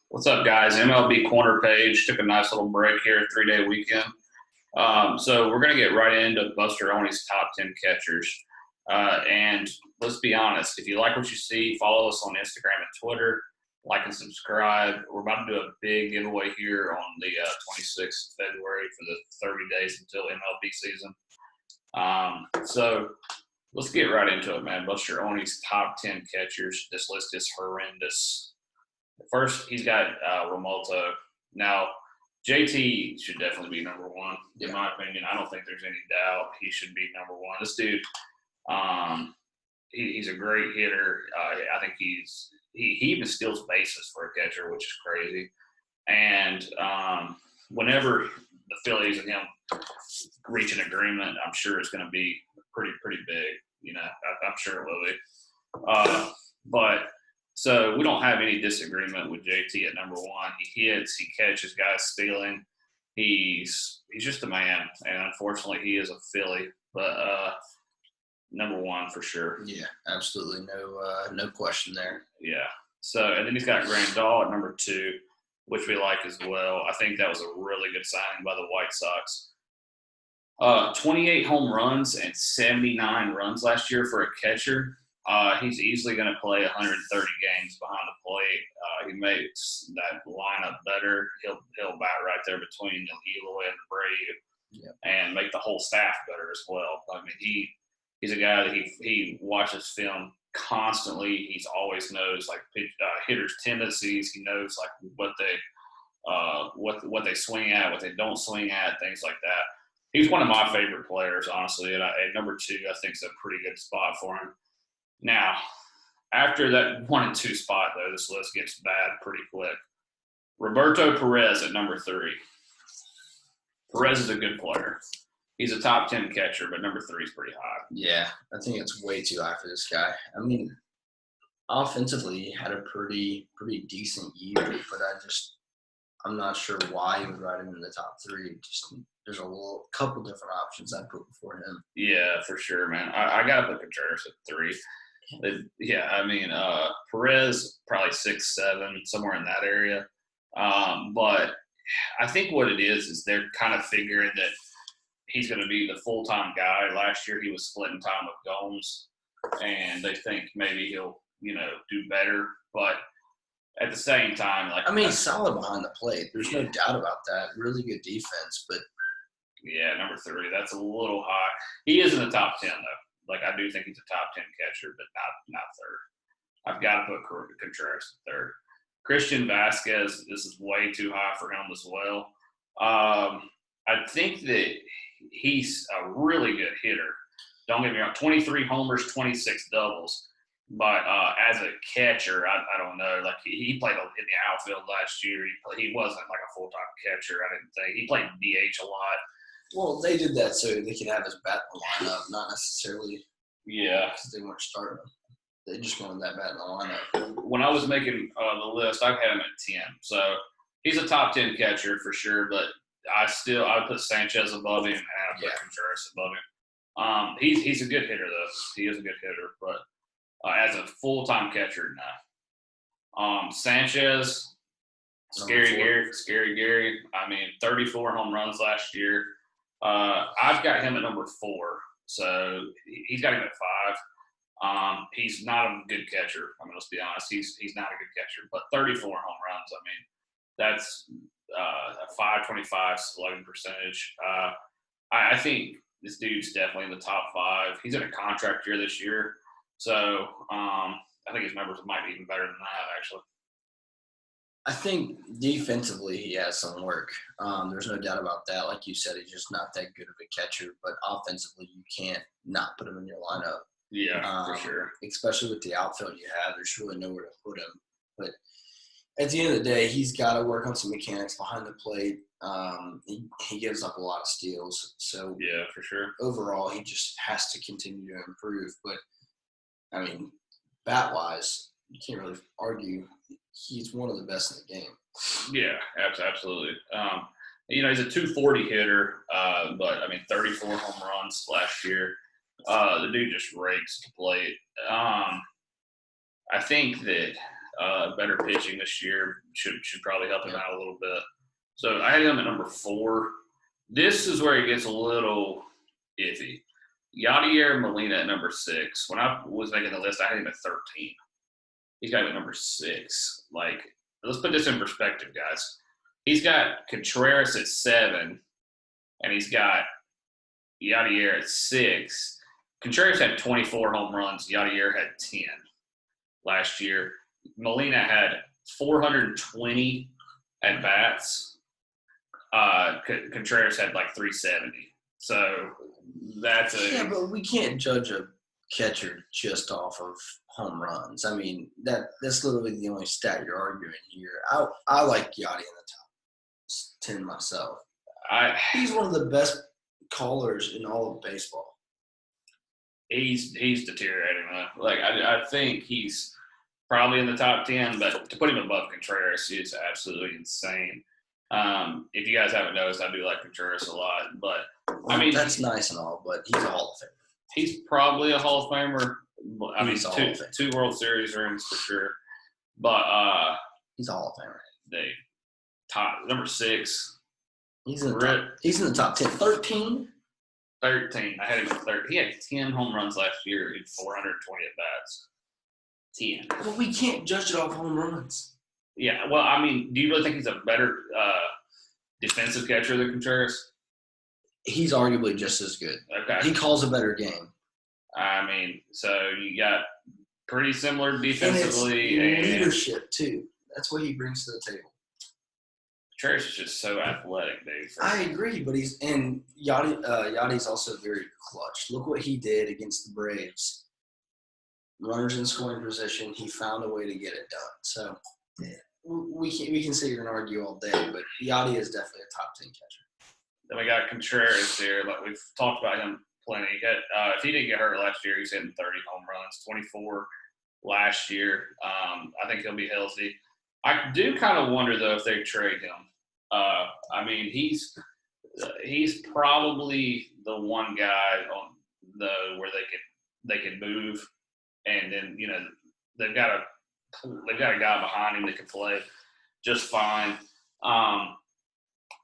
What's up, guys? MLB Corner Page took a nice little break here, 3-day weekend. So we're going to get right into Buster Olney's top 10 catchers. And let's be honest, if you like what you see, follow us on Instagram and Twitter, like and subscribe. We're about to do a big giveaway here on the 26th of February for the 30 days until MLB season. So let's get right into it, man. Buster Olney's top 10 catchers. This list is horrendous. First, he's got Ramolta. Now, JT should definitely be number one, in my opinion. I don't think there's any doubt he should be number one. This dude, he's a great hitter. I think he even steals bases for a catcher, which is crazy. And whenever the Phillies and him reach an agreement, I'm sure it's going to be pretty big. You know, I'm sure it will be. So we don't have any disagreement with JT at number one. He hits, he catches guys stealing. He's just a man, and unfortunately, he is a Philly. But number one for sure. Yeah, absolutely, no question there. Yeah. So and then he's got Grandal at number two, which we like as well. I think that was a really good signing by the White Sox. 28 home runs and 79 runs last year for a catcher. He's easily going to play 130 games behind the plate. He makes that lineup better. He'll bat right there between Eloy and Brave, and make the whole staff better as well. I mean, he's a guy that he watches film constantly. He's always knows like hitters' tendencies. He knows like what they swing at, what they don't swing at, things like that. He's one of my favorite players, honestly. And at number two, I think is a pretty good spot for him. Now, after that 1 and 2 spot, though, this list gets bad pretty quick. Roberto Perez at number three. Perez is a good player. He's a top 10 catcher, but number three is pretty high. Yeah, I think it's way too high for this guy. I mean, offensively, he had a pretty decent year, but I'm not sure why you would write him in the top three. Just there's a couple different options I'd put before him. Yeah, for sure, man. I got to put Contreras at three. Yeah, I mean, Perez probably 6'7", somewhere in that area. But I think what it is they're kind of figuring that he's going to be the full-time guy. Last year he was splitting time with Gomes, and they think maybe he'll, do better. But at the same time, he's solid behind the plate. There's no doubt about that. Really good defense, but yeah, number three, that's a little high. He is in the top 10 though. I do think he's a top 10 catcher, but not third. I've got to put Contreras third. Christian Vasquez, this is way too high for him as well. I think that he's a really good hitter. Don't get me wrong, 23 homers, 26 doubles. But as a catcher, I don't know. He played in the outfield last year. He wasn't like a full-time catcher, I didn't think. He played DH a lot. Well, they did that so they could have his bat in the lineup, not necessarily because they weren't starting him. They just wanted that bat in the lineup. When I was making the list, I had him at 10. So he's a top 10 catcher for sure, but I would put Sanchez above him and I'd put Contreras above him. He's a good hitter, though. He is a good hitter, but as a full-time catcher, no. Sanchez, Scary Gary. I mean, 34 home runs last year. I've got him at number 4, so he's got him at 5. He's not a good catcher. I mean, let's be honest. He's not a good catcher, but 34 home runs. I mean, that's a 525 slugging percentage. I think this dude's definitely in the top 5. He's in a contract year this year, so I think his numbers might be even better than that, actually. I think defensively he has some work. There's no doubt about that. Like you said, he's just not that good of a catcher. But offensively, you can't not put him in your lineup. Yeah, for sure. Especially with the outfield you have, there's really nowhere to put him. But at the end of the day, he's got to work on some mechanics behind the plate. He gives up a lot of steals. So yeah, for sure. Overall, he just has to continue to improve. But, I mean, bat-wise, you can't really argue. He's one of the best in the game. Yeah, absolutely. He's a 240 hitter, but, 34 home runs last year. The dude just rakes the plate. I think that better pitching this year should probably help him out a little bit. So I had him at number 4. This is where it gets a little iffy. Yadier Molina at number 6. When I was making the list, I had him at 13. He's got him at number 6. Like, let's put this in perspective, guys. He's got Contreras at 7, and he's got Yadier at 6. Contreras had 24 home runs. Yadier had 10 last year. Molina had 420 at bats. Contreras had like 370. So that's but we can't judge a catcher just off of home runs. I mean, that's literally the only stat you're arguing here. I like Yachty in the top 10 myself. He's one of the best callers in all of baseball. He's deteriorating. Like I think he's probably in the top 10, but to put him above Contreras is absolutely insane. If you guys haven't noticed, I do like Contreras a lot, but I mean that's nice and all, but he's a Hall of Famer. He's probably a Hall of Famer. I mean, two World Series rings for sure, but he's a Hall of Famer. They top number 6. He's in the top 10. 13. 13. I had him at 13. He had 10 home runs last year in 420 at bats. 10. But we can't judge it off home runs. Yeah, well, I mean, do you really think he's a better defensive catcher than Contreras? He's arguably just as good. Okay. He calls a better game. I mean, so you got pretty similar defensively. And leadership, too. That's what he brings to the table. Contreras is just so athletic, dude. I agree, but Yachty's also very clutch. Look what he did against the Braves. Runners in scoring position, he found a way to get it done. So we can sit here and argue all day, but Yachty is definitely a top 10 catcher. Then we got Contreras here. Like we've talked about him plenty. If he didn't get hurt last year, he's hitting 30 home runs, 24 last year. I think he'll be healthy. I do kind of wonder though if they trade him. I mean, he's probably the one guy on where they could move, and then they've got a guy behind him that can play just fine.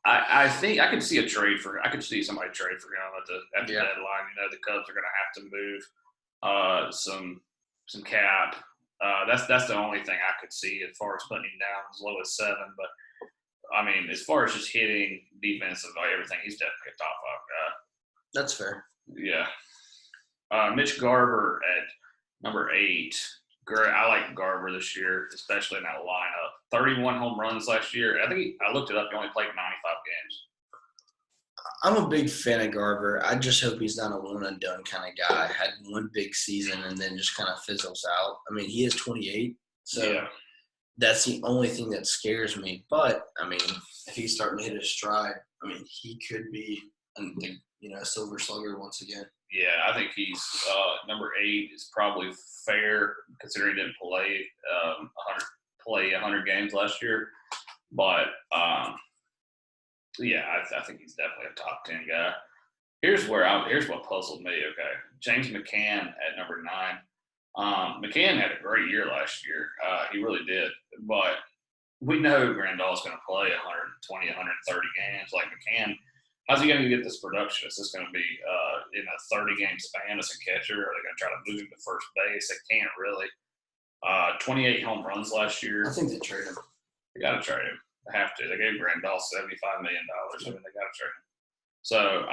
I think I could see I could see somebody trade for him at the deadline. The Cubs are going to have to move some cap. That's the only thing I could see as far as putting him down as low as 7. But I mean, as far as just hitting, defensive, everything, he's definitely a top 5 guy. That's fair. Yeah. Mitch Garver at number 8. I like Garver this year, especially in that lineup. 31 home runs last year. I looked it up. He only played 95 games. I'm a big fan of Garver. I just hope he's not a one-and-done kind of guy. Had one big season and then just kind of fizzles out. I mean, he is 28, so that's the only thing that scares me. But, I mean, if he's starting to hit his stride, I mean, he could be a silver slugger once again. Yeah, I think he's number 8 is probably fair considering he didn't play 100 games last year. But I think he's definitely a top 10 guy. Here's what puzzled me. Okay, James McCann at number 9. McCann had a great year last year. He really did. But we know Grandal's going to play 120, 130 games. Like McCann, how's he going to get this production? Is this going to be in a 30-game span as a catcher? Are they going to try to move him to first base? They can't really. 28 home runs last year. I think they trade him. They got to trade him. They have to. They gave Grandal $75 million. I mean, they got to trade him. So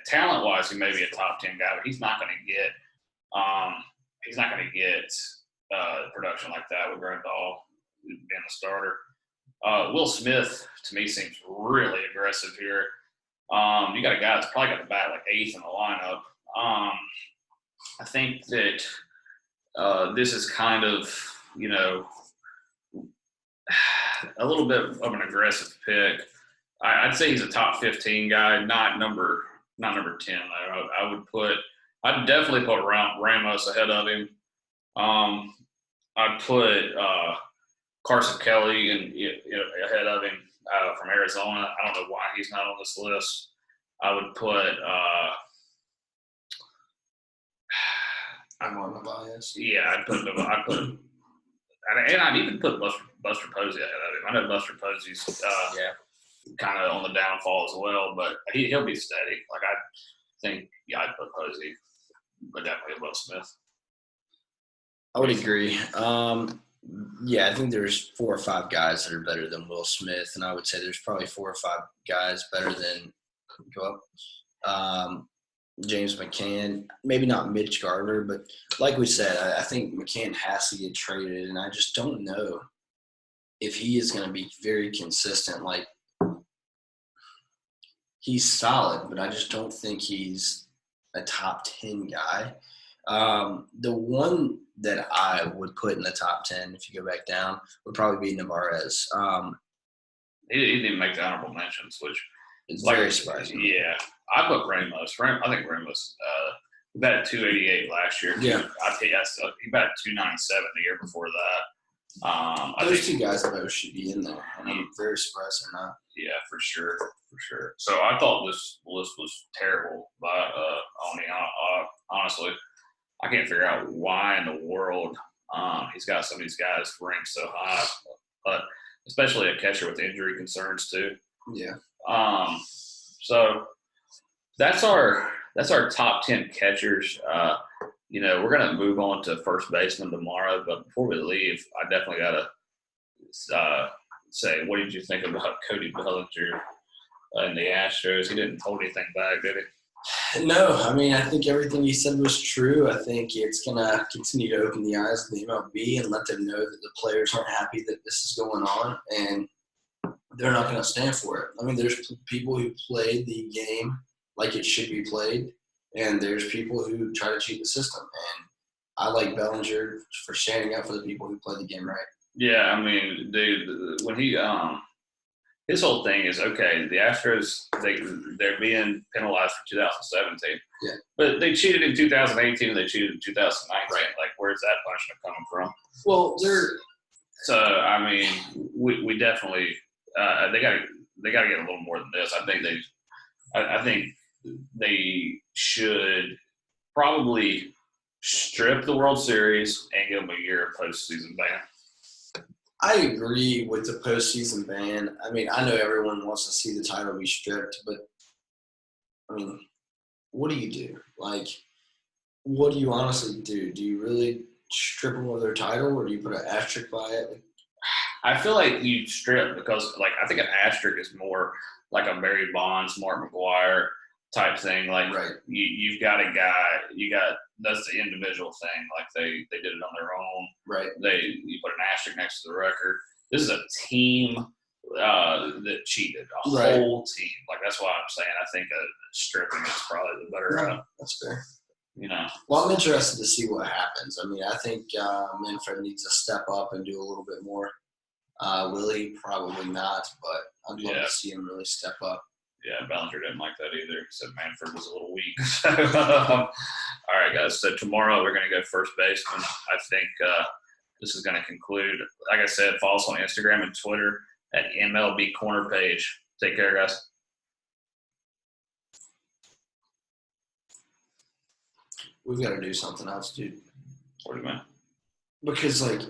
talent-wise, he may be a top 10 guy, but he's not going to get production like that with Grandal being the starter. Will Smith, to me, seems really aggressive here. You got a guy that's probably got the bat like 8th in the lineup. I think that this is kind of, a little bit of an aggressive pick. I'd say he's a top 15 guy, not number 10. I'd definitely put Ramos ahead of him. I'd put Carson Kelly ahead of him from Arizona. I don't know why he's not on this list. I would put I'm on the bias. Yeah, I'd put and I'd even put Buster Posey ahead of him. I know Buster Posey's kind of on the downfall as well, but he'll be steady. Like I think, I'd put Posey, but definitely above Smith. I would agree. I think there's 4 or 5 guys that are better than Will Smith, and I would say there's probably 4 or 5 guys better than James McCann. Maybe not Mitch Garver, but like we said, I think McCann has to get traded, and I just don't know if he is going to be very consistent. Like, he's solid, but I just don't think he's a top 10 guy. The one that I would put in the top 10, if you go back down, would probably be Navarez. He didn't even make the honorable mentions, which is very surprising. Yeah. I put Ramos. I think Ramos he batted 288 last year. Yeah. I think he batted 297 the year before that. Those 2 guys both should be in there. I'm very surprised they're not. Yeah, for sure. So I thought this list was terrible by Olney. Honestly, I can't figure out why in the world he's got some of these guys ranked so high, but especially a catcher with injury concerns too. Yeah. So that's our top 10 catchers. We're gonna move on to first baseman tomorrow, but before we leave, I definitely gotta say, what did you think about Cody Bellinger in the Astros? He didn't hold anything back, did he? No, I mean, I think everything he said was true. I think it's going to continue to open the eyes of the MLB and let them know that the players aren't happy that this is going on, and they're not going to stand for it. I mean, there's people who played the game like it should be played, and there's people who try to cheat the system. And I like Bellinger for standing up for the people who play the game right. Yeah, I mean, dude, when he his whole thing is, okay, the Astros, they're being penalized for 2017. Yeah. But they cheated in 2018 and they cheated in 2019. Right. Like, where's that punishment coming from? Well, So, I mean, we definitely they got to get a little more than this. I think they should probably strip the World Series and give them a year of postseason ban. I agree with the postseason ban. I mean, I know everyone wants to see the title be stripped, but, I mean, what do you do? Like, what do you honestly do? Do you really strip them of their title, or do you put an asterisk by it? I feel like you strip because, like, I think an asterisk is more like a Barry Bonds, Mark McGwire type thing. Like, right. You've got a guy, that's the individual thing. Like, they did it on their own. Right. You put an asterisk next to the record. This is a team that cheated, a whole team. Like, that's why I'm saying I think stripping is probably the better. That's fair. Well, I'm interested to see what happens. I mean, I think Manfred needs to step up and do a little bit more. Will he? Probably not, but I'd love to see him really step up. Yeah, Bellinger didn't like that either. He said Manfred was a little weak. All right, guys. So tomorrow we're going to go first baseman. I think this is going to conclude. Like I said, follow us on Instagram and Twitter at MLB Corner Page. Take care, guys. We've got to do something else, dude. What do you mean? Because, like,